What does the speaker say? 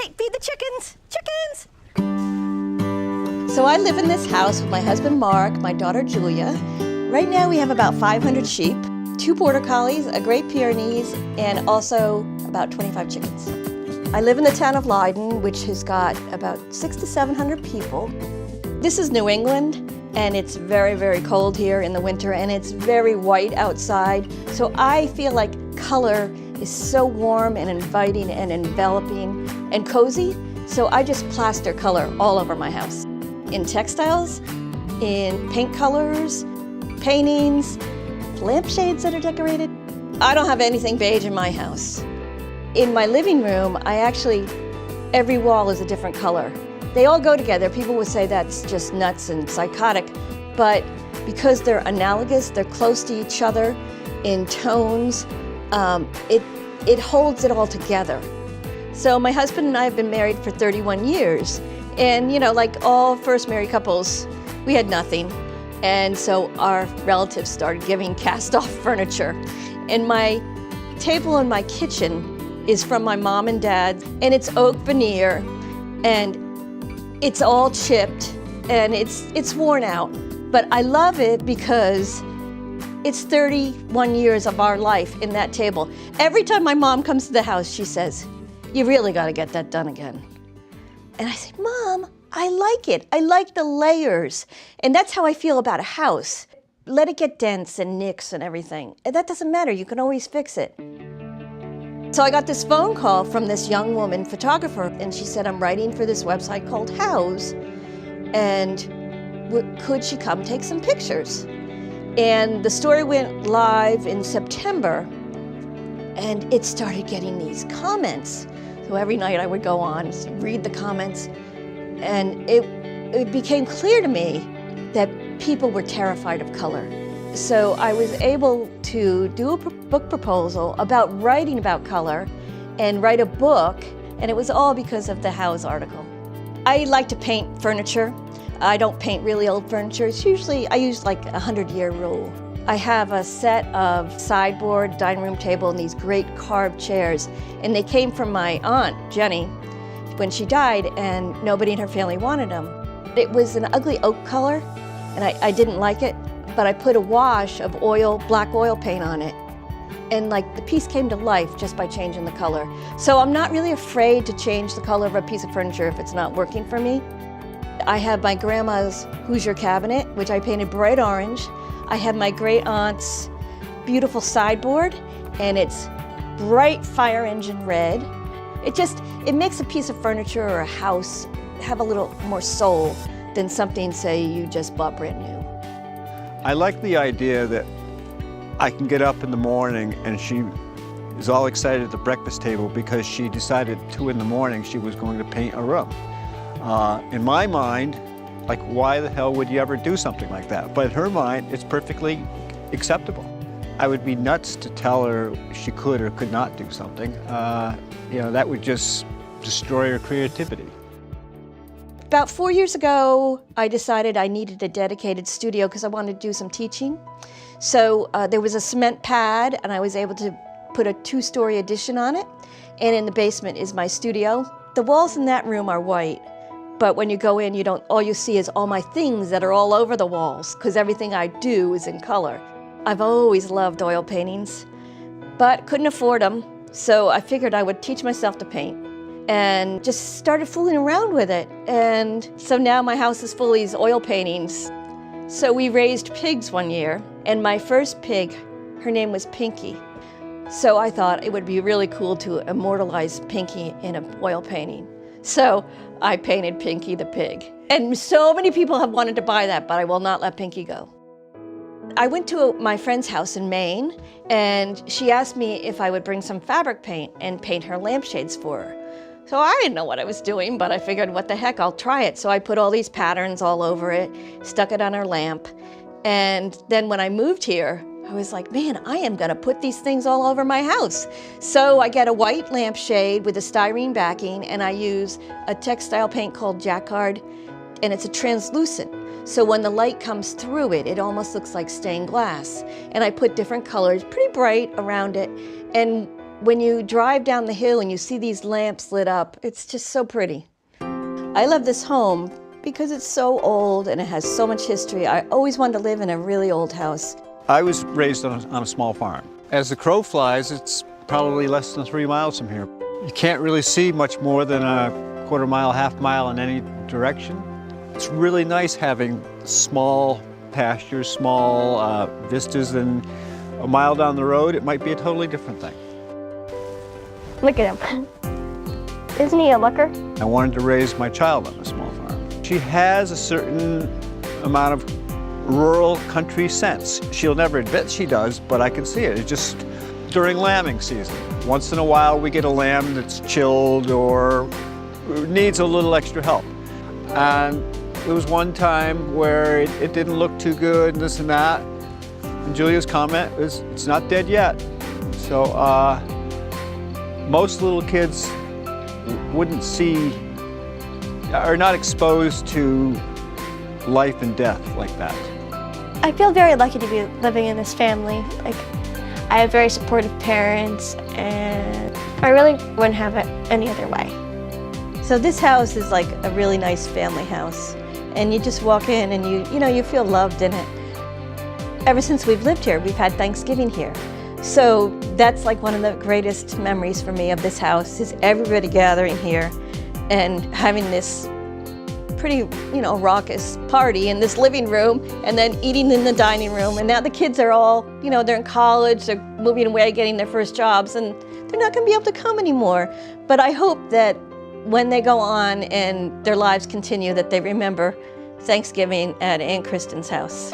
Hey, feed the chickens! Chickens! So I live in this house with my husband Mark, my daughter Julia. Right now we have about 500 sheep, 2 border collies, a Great Pyrenees, and also about 25 chickens. I live in the town of Leiden, which has got about 600 to 700 people. This is New England, and it's very, very cold here in the winter, and it's very white outside. So I feel like color is so warm and inviting and enveloping and cozy. So I just plaster color all over my house. In textiles, in paint colors, paintings, lampshades that are decorated. I don't have anything beige in my house. In my living room, every wall is a different color. They all go together. People would say that's just nuts and psychotic, but because they're analogous, they're close to each other in tones, it holds it all together. So my husband and I have been married for 31 years. And like all first married couples, we had nothing. And so our relatives started giving cast-off furniture. And my table in my kitchen is from my mom and dad, and it's oak veneer, and it's all chipped, and it's worn out. But I love it because it's 31 years of our life in that table. Every time my mom comes to the house, she says, "You really got to get that done again." And I say, "Mom, I like it. I like the layers." And that's how I feel about a house. Let it get dense and nicks and everything. And that doesn't matter. You can always fix it. So I got this phone call from this young woman photographer, and she said, "I'm writing for this website called House, and could she come take some pictures?" And the story went live in September, and it started getting these comments. So every night I would go on, read the comments, and it became clear to me that people were terrified of color. So I was able to do a book proposal about writing about color and write a book, and it was all because of the House article. I like to paint furniture. I don't paint really old furniture. I use like a 100-year rule. I have a set of sideboard, dining room table, and these great carved chairs, and they came from my aunt, Jenny, when she died, and nobody in her family wanted them. It was an ugly oak color, and I didn't like it, but I put a wash of black oil paint on it, and the piece came to life just by changing the color. So I'm not really afraid to change the color of a piece of furniture if it's not working for me. I have my grandma's Hoosier cabinet, which I painted bright orange. I have my great aunt's beautiful sideboard, and it's bright fire engine red. It makes a piece of furniture or a house have a little more soul than something, say, you just bought brand new. I like the idea that I can get up in the morning and she is all excited at the breakfast table because she decided at 2 in the morning she was going to paint a room. In my mind, why the hell would you ever do something like that? But in her mind, it's perfectly acceptable. I would be nuts to tell her she could or could not do something. That would just destroy her creativity. About 4 years ago, I decided I needed a dedicated studio because I wanted to do some teaching. So there was a cement pad, and I was able to put a 2-story addition on it. And in the basement is my studio. The walls in that room are white. But when you go in, all you see is all my things that are all over the walls, because everything I do is in color. I've always loved oil paintings, but couldn't afford them, so I figured I would teach myself to paint, and just started fooling around with it. And so now my house is full of these oil paintings. So we raised pigs one year, and my first pig, her name was Pinky. So I thought it would be really cool to immortalize Pinky in an oil painting. So I painted Pinky the pig. And so many people have wanted to buy that, but I will not let Pinky go. I went to my friend's house in Maine, and she asked me if I would bring some fabric paint and paint her lampshades for her. So I didn't know what I was doing, but I figured, what the heck, I'll try it. So I put all these patterns all over it, stuck it on her lamp. And then when I moved here, I was like, man, I am gonna put these things all over my house. So I get a white lampshade with a styrene backing, and I use a textile paint called Jacquard, and it's a translucent. So when the light comes through it, it almost looks like stained glass. And I put different colors, pretty bright, around it. And when you drive down the hill and you see these lamps lit up, it's just so pretty. I love this home because it's so old and it has so much history. I always wanted to live in a really old house. I was raised on a small farm. As the crow flies, it's probably less than 3 miles from here. You can't really see much more than a quarter mile, half mile in any direction. It's really nice having small pastures, small vistas, and a mile down the road, it might be a totally different thing. Look at him. Isn't he a looker? I wanted to raise my child on a small farm. She has a certain amount of rural country sense. She'll never admit she does, but I can see it. It's just during lambing season. Once in a while we get a lamb that's chilled or needs a little extra help. And there was one time where it didn't look too good and this and that. And Julia's comment was, it's not dead yet. So most little kids wouldn't see, are not exposed to life and death like that. I feel very lucky to be living in this family. Like, I have very supportive parents, and I really wouldn't have it any other way. So this house is like a really nice family house. And you just walk in and you feel loved in it. Ever since we've lived here, we've had Thanksgiving here. So that's like one of the greatest memories for me of this house, is everybody gathering here and having this pretty, raucous party in this living room, and then eating in the dining room. And now the kids are all, they're in college, they're moving away, getting their first jobs, and they're not gonna be able to come anymore. But I hope that when they go on and their lives continue, that they remember Thanksgiving at Aunt Kristen's house.